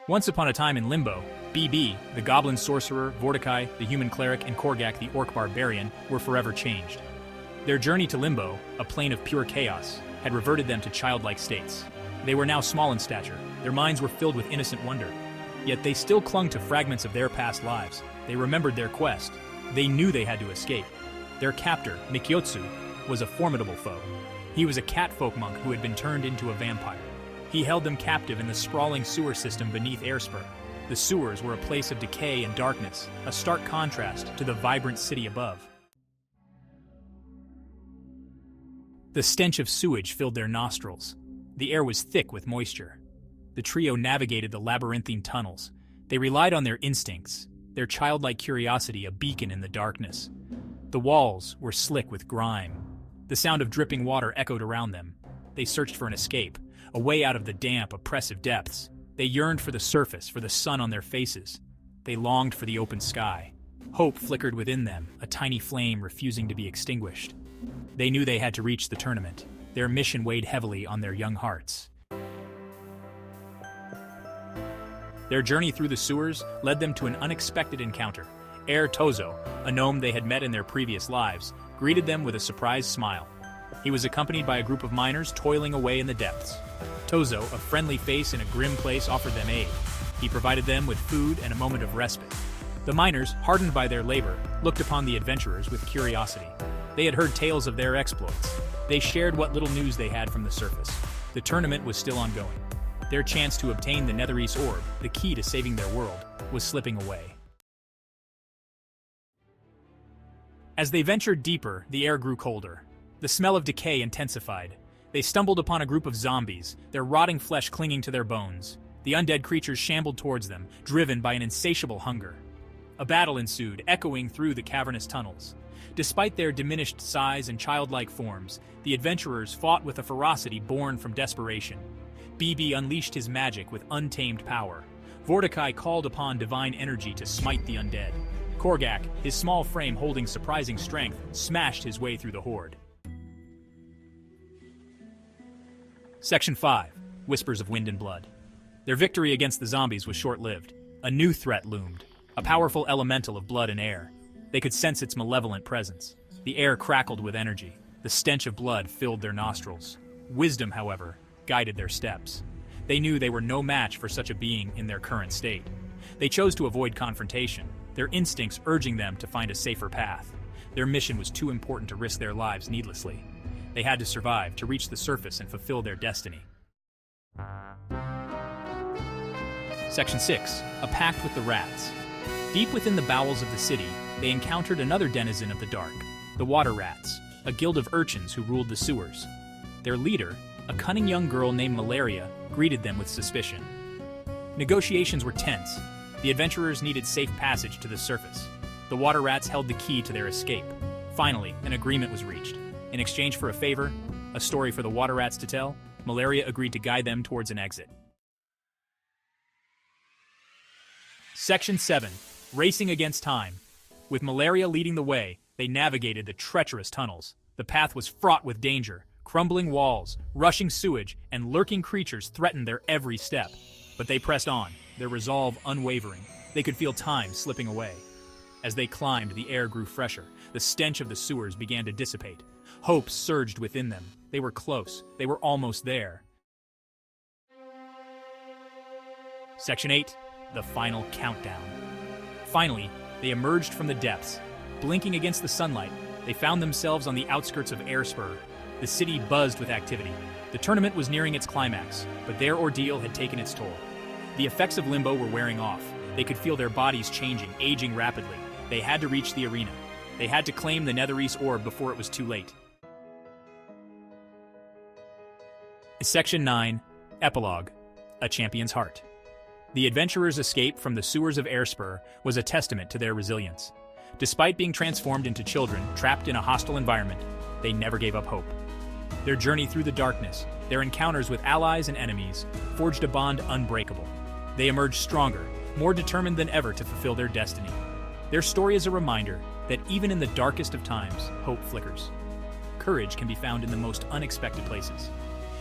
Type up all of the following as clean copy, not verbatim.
Once upon a time in Limbo, BB, the goblin sorcerer, Vorticai, the human cleric, and Korgak, the orc barbarian, were forever changed. Their journey to Limbo, a plane of pure chaos, had reverted them to childlike states. They were now small in stature, their minds were filled with innocent wonder. Yet they still clung to fragments of their past lives. They remembered their quest. They knew they had to escape. Their captor, Mikyotsu, was a formidable foe. He was a catfolk monk who had been turned into a vampire. He held them captive in the sprawling sewer system beneath Airspur. The sewers were a place of decay and darkness, a stark contrast to the vibrant city above. The stench of sewage filled their nostrils. The air was thick with moisture. The trio navigated the labyrinthine tunnels. They relied on their instincts, their childlike curiosity a beacon in the darkness. The walls were slick with grime. The sound of dripping water echoed around them. They searched for an escape, a way out of the damp, oppressive depths. They yearned for the surface, for the sun on their faces. They longed for the open sky. Hope flickered within them, a tiny flame refusing to be extinguished. They knew they had to reach the tournament. Their mission weighed heavily on their young hearts. Their journey through the sewers led them to an unexpected encounter. Air Tozo, a gnome they had met in their previous lives, greeted them with a surprised smile. He was accompanied by a group of miners toiling away in the depths. Tozo, a friendly face in a grim place, offered them aid. He provided them with food and a moment of respite. The miners, hardened by their labor, looked upon the adventurers with curiosity. They had heard tales of their exploits. They shared what little news they had from the surface. The tournament was still ongoing. Their chance to obtain the Netherese Orb, the key to saving their world, was slipping away. As they ventured deeper, the air grew colder. The smell of decay intensified. They stumbled upon a group of zombies, their rotting flesh clinging to their bones. The undead creatures shambled towards them, driven by an insatiable hunger. A battle ensued, echoing through the cavernous tunnels. Despite their diminished size and childlike forms, the adventurers fought with a ferocity born from desperation. BB unleashed his magic with untamed power. Vorticai called upon divine energy to smite the undead. Korgak, his small frame holding surprising strength, smashed his way through the horde. Section 5. Whispers of Wind and Blood. Their victory against the zombies was short-lived. A new threat loomed, a powerful elemental of blood and air. They could sense its malevolent presence. The air crackled with energy. The stench of blood filled their nostrils. Wisdom, however, guided their steps. They knew they were no match for such a being in their current state. They chose to avoid confrontation, their instincts urging them to find a safer path. Their mission was too important to risk their lives needlessly. They had to survive, to reach the surface and fulfill their destiny. Section 6. A pact with the rats. Deep within the bowels of the city, they encountered another denizen of the dark, the water rats, a guild of urchins who ruled the sewers. Their leader, a cunning young girl named Malaria, greeted them with suspicion. Negotiations were tense. The adventurers needed safe passage to the surface. The water rats held the key to their escape. Finally, an agreement was reached. In exchange for a favor, a story for the water rats to tell, Malaria agreed to guide them towards an exit. Section 7. Racing against time. With Malaria leading the way, they navigated the treacherous tunnels. The path was fraught with danger. Crumbling walls, rushing sewage, and lurking creatures threatened their every step. But they pressed on, their resolve unwavering. They could feel time slipping away. As they climbed, the air grew fresher. The stench of the sewers began to dissipate. Hope surged within them. They were close. They were almost there. Section 8. The final countdown. Finally, they emerged from the depths. Blinking against the sunlight, they found themselves on the outskirts of Airspur. The city buzzed with activity. The tournament was nearing its climax, but their ordeal had taken its toll. The effects of Limbo were wearing off. They could feel their bodies changing, aging rapidly. They had to reach the arena. They had to claim the Netherese Orb before it was too late. Section 9. Epilogue. A Champion's Heart. The adventurers' escape from the sewers of Airspur was a testament to their resilience. Despite being transformed into children trapped in a hostile environment, they never gave up hope. Their journey through the darkness, their encounters with allies and enemies, forged a bond unbreakable. They emerged stronger, more determined than ever to fulfill their destiny. Their story is a reminder that even in the darkest of times, hope flickers. Courage can be found in the most unexpected places.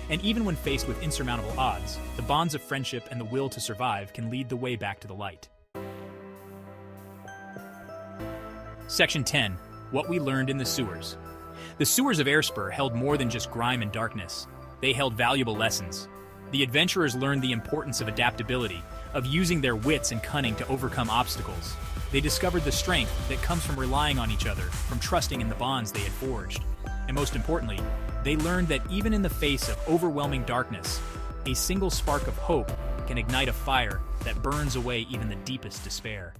And even when faced with insurmountable odds, the bonds of friendship and the will to survive can lead the way back to the light. Section 10. What we learned in the sewers. The sewers of Airspur held more than just grime and darkness. They held valuable lessons. The adventurers learned the importance of adaptability, of using their wits and cunning to overcome obstacles. They discovered the strength that comes from relying on each other, from trusting in the bonds they had forged. And most importantly, they learned that even in the face of overwhelming darkness, a single spark of hope can ignite a fire that burns away even the deepest despair.